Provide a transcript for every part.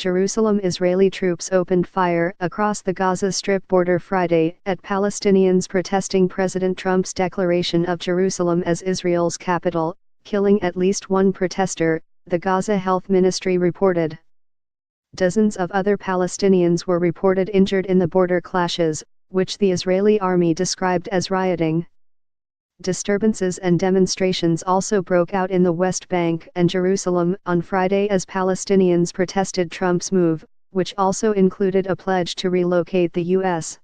Jerusalem. Israeli troops opened fire across the Gaza Strip border Friday at Palestinians protesting President Trump's declaration of Jerusalem as Israel's capital, killing at least one protester, the Gaza Health Ministry reported. Dozens of other Palestinians were reported injured in the border clashes, which the Israeli army described as rioting. Disturbances and demonstrations also broke out in the West Bank and Jerusalem on Friday as Palestinians protested Trump's move, which also included a pledge to relocate the U.S.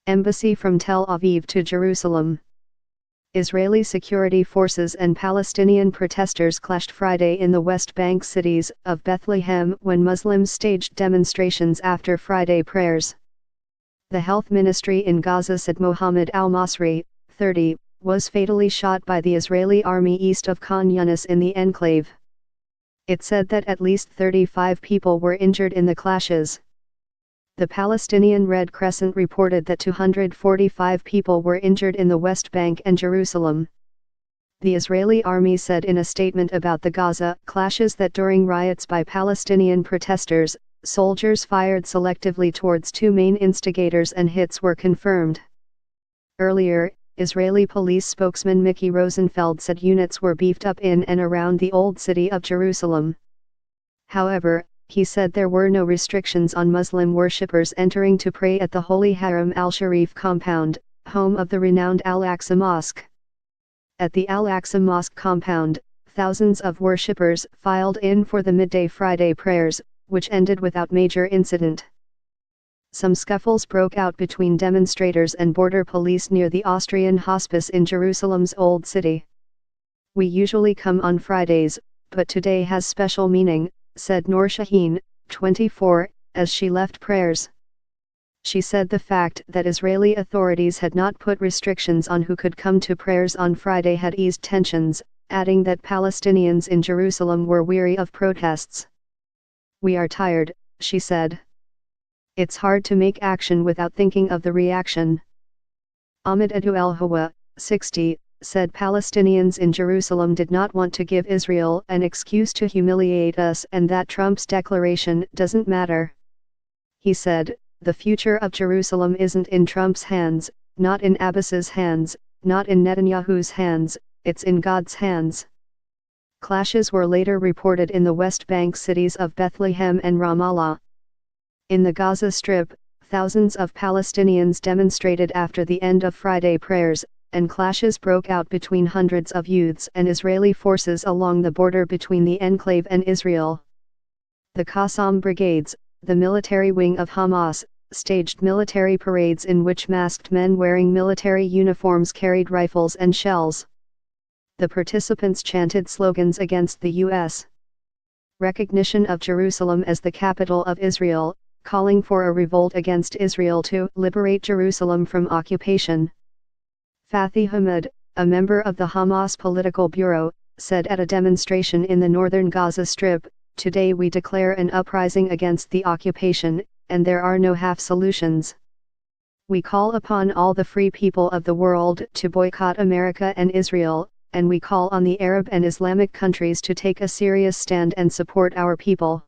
embassy from Tel Aviv to Jerusalem. Israeli security forces and Palestinian protesters clashed Friday in the West Bank cities of Bethlehem when Muslims staged demonstrations after Friday prayers. The health ministry in Gaza said Mohammed al-Masri, 30, was fatally shot by the Israeli army east of Khan Yunis in the enclave. It said that at least 35 people were injured in the clashes. The Palestinian Red Crescent reported that 245 people were injured in the West Bank and Jerusalem. The Israeli army said in a statement about the Gaza clashes that during riots by Palestinian protesters, soldiers fired selectively towards two main instigators and hits were confirmed. Earlier, Israeli police spokesman Mickey Rosenfeld said units were beefed up in and around the Old City of Jerusalem. However, he said there were no restrictions on Muslim worshippers entering to pray at the Holy Haram al-Sharif compound, home of the renowned Al-Aqsa Mosque. At the Al-Aqsa Mosque compound, thousands of worshippers filed in for the midday Friday prayers, which ended without major incident. Some scuffles broke out between demonstrators and border police near the Austrian hospice in Jerusalem's Old City. "We usually come on Fridays, but today has special meaning," said Noor Shaheen, 24, as she left prayers. She said the fact that Israeli authorities had not put restrictions on who could come to prayers on Friday had eased tensions, adding that Palestinians in Jerusalem were weary of protests. "We are tired," she said. "It's hard to make action without thinking of the reaction." Ahmed Adu al-Hawa, 60, said Palestinians in Jerusalem did not want to give Israel an excuse to humiliate us and that Trump's declaration doesn't matter. He said, "The future of Jerusalem isn't in Trump's hands, not in Abbas's hands, not in Netanyahu's hands, it's in God's hands." Clashes were later reported in the West Bank cities of Bethlehem and Ramallah. In the Gaza Strip, thousands of Palestinians demonstrated after the end of Friday prayers, and clashes broke out between hundreds of youths and Israeli forces along the border between the enclave and Israel. The Qassam Brigades, the military wing of Hamas, staged military parades in which masked men wearing military uniforms carried rifles and shells. The participants chanted slogans against the U.S. recognition of Jerusalem as the capital of Israel, calling for a revolt against Israel to liberate Jerusalem from occupation. Fathi Hamid, a member of the Hamas political bureau, said at a demonstration in the northern Gaza Strip, "Today we declare an uprising against the occupation, and there are no half solutions. We call upon all the free people of the world to boycott America and Israel, and we call on the Arab and Islamic countries to take a serious stand and support our people."